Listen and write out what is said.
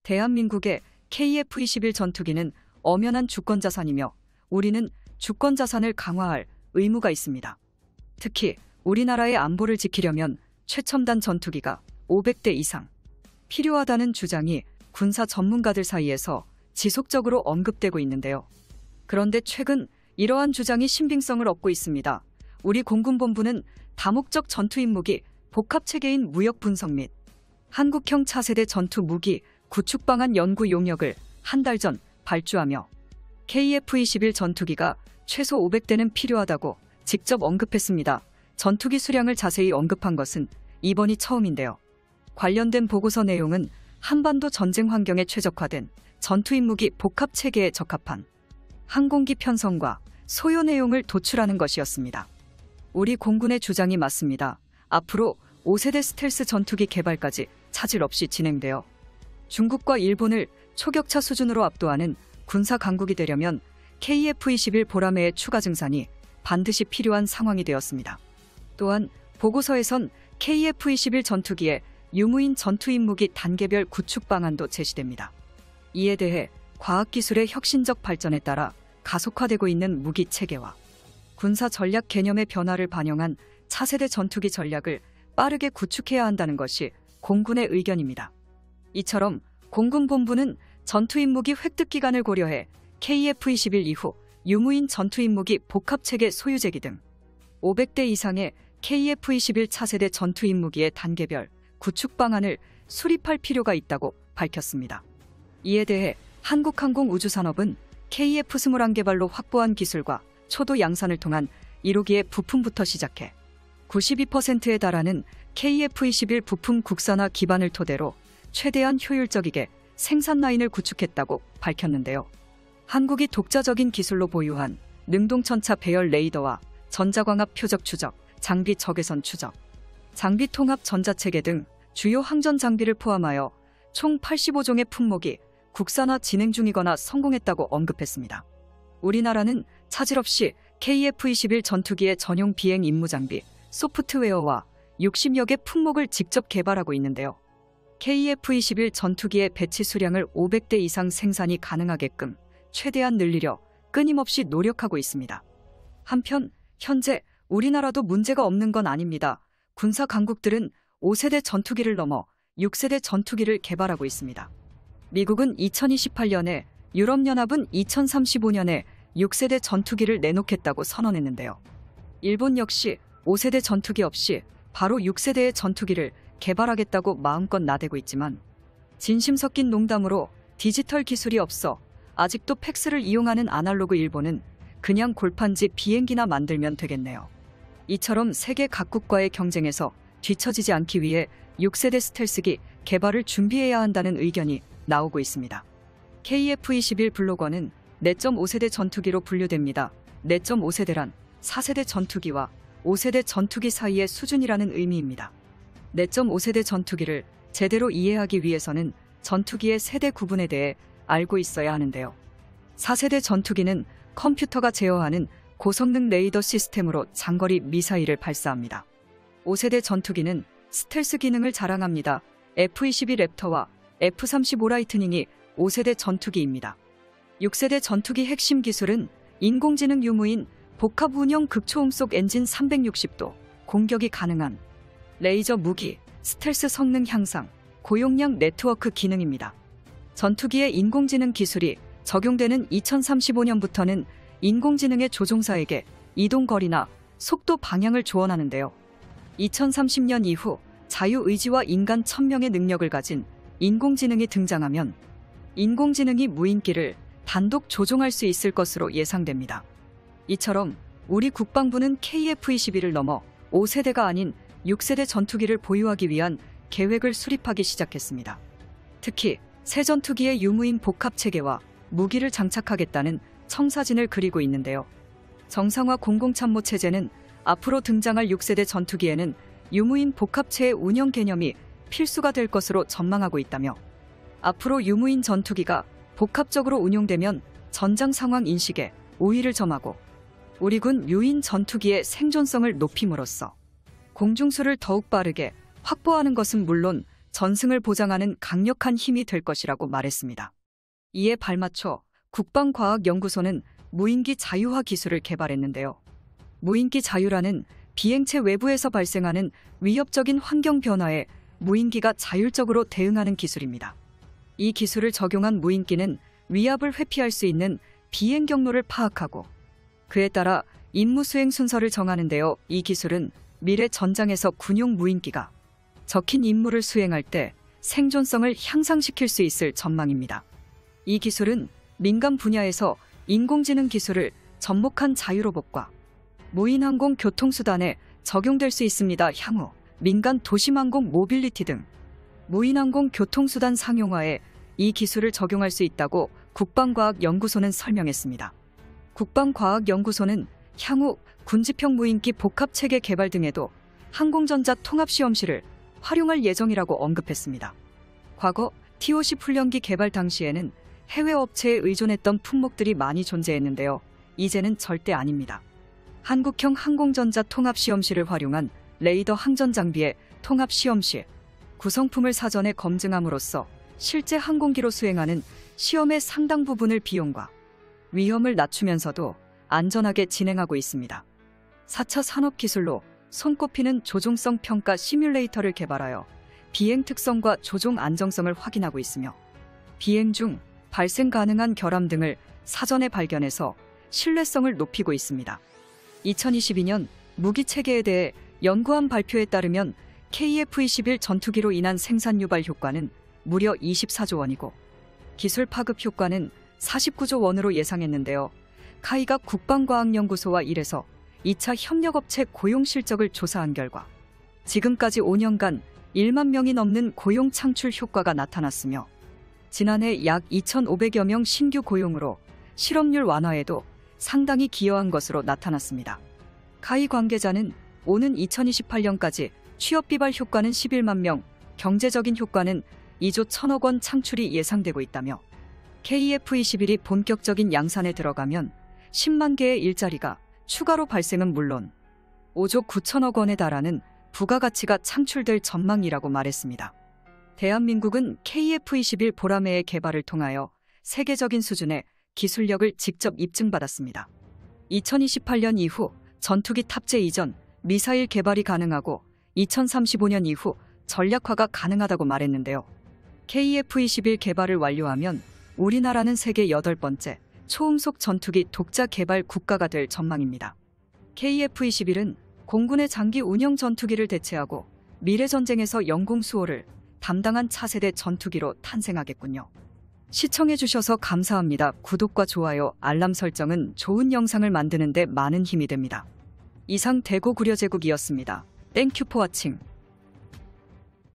대한민국의 KF-21 전투기는 엄연한 주권자산이며 우리는 주권자산을 강화할 의무가 있습니다. 특히 우리나라의 안보를 지키려면 최첨단 전투기가 500대 이상 필요하다는 주장이 군사 전문가들 사이에서 지속적으로 언급되고 있는데요. 그런데 최근 이러한 주장이 신빙성을 얻고 있습니다. 우리 공군본부는 다목적 전투임무기 복합체계인 무역 분석 및 한국형 차세대 전투무기 구축 방안 연구 용역을 한 달 전 발주하며 KF-21 전투기가 최소 500대는 필요하다고 직접 언급했습니다. 전투기 수량을 자세히 언급한 것은 이번이 처음인데요. 관련된 보고서 내용은 한반도 전쟁 환경에 최적화된 전투임무기 복합체계에 적합한 항공기 편성과 소요 내용을 도출하는 것이었습니다. 우리 공군의 주장이 맞습니다. 앞으로 5세대 스텔스 전투기 개발까지 차질 없이 진행되어 중국과 일본을 초격차 수준으로 압도하는 군사 강국이 되려면 KF-21 보라매의 추가 증산이 반드시 필요한 상황이 되었습니다. 또한 보고서에선 KF-21 전투기의 유무인 전투임무기 단계별 구축 방안도 제시됩니다. 이에 대해 과학기술의 혁신적 발전에 따라 가속화되고 있는 무기 체계와 군사 전략 개념의 변화를 반영한 차세대 전투기 전략을 빠르게 구축해야 한다는 것이 공군의 의견입니다. 이처럼 공군본부는 전투임무기 획득 기간을 고려해 KF-21 이후 유무인 전투임무기 복합체계 소유제기 등 500대 이상의 KF-21 차세대 전투임무기의 단계별 구축 방안을 수립할 필요가 있다고 밝혔습니다. 이에 대해 한국항공우주산업은 KF-21 개발로 확보한 기술과 초도 양산을 통한 1호기의 부품부터 시작해 92%에 달하는 KF-21 부품 국산화 기반을 토대로 최대한 효율적이게 생산 라인을 구축했다고 밝혔는데요. 한국이 독자적인 기술로 보유한 능동천차 배열 레이더와 전자광합 표적 추적, 장비 적외선 추적, 장비 통합 전자체계 등 주요 항전 장비를 포함하여 총 85종의 품목이 국산화 진행 중이거나 성공했다고 언급했습니다. 우리나라는 차질 없이 KF-21 전투기의 전용 비행 임무 장비, 소프트웨어와 60여 개 품목을 직접 개발하고 있는데요. KF-21 전투기의 배치 수량을 500대 이상 생산이 가능하게끔 최대한 늘리려 끊임없이 노력하고 있습니다. 한편 현재 우리나라도 문제가 없는 건 아닙니다. 군사 강국들은 5세대 전투기를 넘어 6세대 전투기를 개발하고 있습니다. 미국은 2028년에, 유럽연합은 2035년에 6세대 전투기를 내놓겠다고 선언했는데요. 일본 역시 5세대 전투기 없이 바로 6세대의 전투기를 개발하겠다고 마음껏 나대고 있지만 진심 섞인 농담으로 디지털 기술이 없어 아직도 팩스를 이용하는 아날로그 일본은 그냥 골판지 비행기나 만들면 되겠네요. 이처럼 세계 각국과의 경쟁에서 뒤처지지 않기 위해 6세대 스텔스기 개발을 준비해야 한다는 의견이 나오고 있습니다. KF-21 블로거는 4.5세대 전투기로 분류됩니다. 4.5세대란 4세대 전투기와 5세대 전투기 사이의 수준이라는 의미입니다. 4.5세대 전투기를 제대로 이해하기 위해서는 전투기의 세대 구분에 대해 알고 있어야 하는데요. 4세대 전투기는 컴퓨터가 제어하는 고성능 레이더 시스템으로 장거리 미사일을 발사합니다. 5세대 전투기는 스텔스 기능을 자랑합니다. F-22 랩터와 F-35 라이트닝이 5세대 전투기입니다. 6세대 전투기 핵심 기술은 인공지능 유무인 복합 운영 극초음속 엔진 360도 공격이 가능한 레이저 무기, 스텔스 성능 향상, 고용량 네트워크 기능입니다. 전투기의 인공지능 기술이 적용되는 2035년부터는 인공지능의 조종사에게 이동거리나 속도 방향을 조언하는데요. 2030년 이후 자유의지와 인간 천명의 능력을 가진 인공지능이 등장하면 인공지능이 무인기를 단독 조종할 수 있을 것으로 예상됩니다. 이처럼 우리 국방부는 KF-21을 넘어 5세대가 아닌 6세대 전투기를 보유하기 위한 계획을 수립하기 시작했습니다. 특히 새 전투기의 유무인 복합체계와 무기를 장착하겠다는 청사진을 그리고 있는데요. 정상화 공공참모체제는 앞으로 등장할 6세대 전투기에는 유무인 복합체의 운영 개념이 필수가 될 것으로 전망하고 있다며 앞으로 유무인 전투기가 복합적으로 운용되면 전장 상황 인식에 우위를 점하고 우리 군 유인 전투기의 생존성을 높임으로써 공중수를 더욱 빠르게 확보하는 것은 물론 전승을 보장하는 강력한 힘이 될 것이라고 말했습니다. 이에 발맞춰 국방과학연구소는 무인기 자유화 기술을 개발했는데요. 무인기 자유라는 비행체 외부에서 발생하는 위협적인 환경 변화에 무인기가 자율적으로 대응하는 기술입니다. 이 기술을 적용한 무인기는 위압을 회피할 수 있는 비행 경로를 파악하고 그에 따라 임무 수행 순서를 정하는데요. 이 기술은 미래 전장에서 군용 무인기가 적힌 임무를 수행할 때 생존성을 향상시킬 수 있을 전망입니다. 이 기술은 민간 분야에서 인공지능 기술을 접목한 자유로봇과 무인항공 교통수단에 적용될 수 있습니다. 향후 민간 도심항공 모빌리티 등 무인항공 교통수단 상용화에 이 기술을 적용할 수 있다고 국방과학연구소는 설명했습니다. 국방과학연구소는 향후 군지평 무인기 복합체계 개발 등에도 항공전자 통합시험실을 활용할 예정이라고 언급했습니다. 과거 T-50 훈련기 개발 당시에는 해외 업체에 의존했던 품목들이 많이 존재했는데요. 이제는 절대 아닙니다. 한국형 항공전자 통합시험실을 활용한 레이더 항전 장비의 통합시험실, 구성품을 사전에 검증함으로써 실제 항공기로 수행하는 시험의 상당 부분을 비용과 위험을 낮추면서도 안전하게 진행하고 있습니다. 4차 산업기술로 손꼽히는 조종성 평가 시뮬레이터를 개발하여 비행 특성과 조종 안정성을 확인하고 있으며 비행 중 발생 가능한 결함 등을 사전에 발견해서 신뢰성을 높이고 있습니다. 2022년 무기 체계에 대해 연구한 발표에 따르면 KF-21 전투기로 인한 생산 유발 효과는 무려 24조 원이고 기술 파급 효과는 49조 원으로 예상했는데요. 카이가 국방과학연구소와 일해서 2차 협력업체 고용 실적을 조사한 결과 지금까지 5년간 1만 명이 넘는 고용 창출 효과가 나타났으며 지난해 약 2,500여 명 신규 고용으로 실업률 완화에도 상당히 기여한 것으로 나타났습니다. 카이 관계자는 오는 2028년까지 취업 비발 효과는 11만 명, 경제적인 효과는 2조 1천억 원 창출이 예상되고 있다며 KF-21이 본격적인 양산에 들어가면 10만 개의 일자리가 추가로 발생은 물론 5조 9천억 원에 달하는 부가가치가 창출될 전망이라고 말했습니다. 대한민국은 KF-21 보라매의 개발을 통하여 세계적인 수준의 기술력을 직접 입증받았습니다. 2028년 이후 전투기 탑재 이전 미사일 개발이 가능하고 2035년 이후 전략화가 가능하다고 말했는데요. KF-21 개발을 완료하면 우리나라는 세계 8번째 초음속 전투기 독자 개발 국가가 될 전망입니다. KF-21은 공군의 장기 운영 전투기를 대체하고 미래 전쟁에서 영공 수호를 담당한 차세대 전투기로 탄생하겠군요. 시청해주셔서 감사합니다. 구독과 좋아요, 알람 설정은 좋은 영상을 만드는 데 많은 힘이 됩니다. 이상 대고구려제국이었습니다. 땡큐 포 워칭.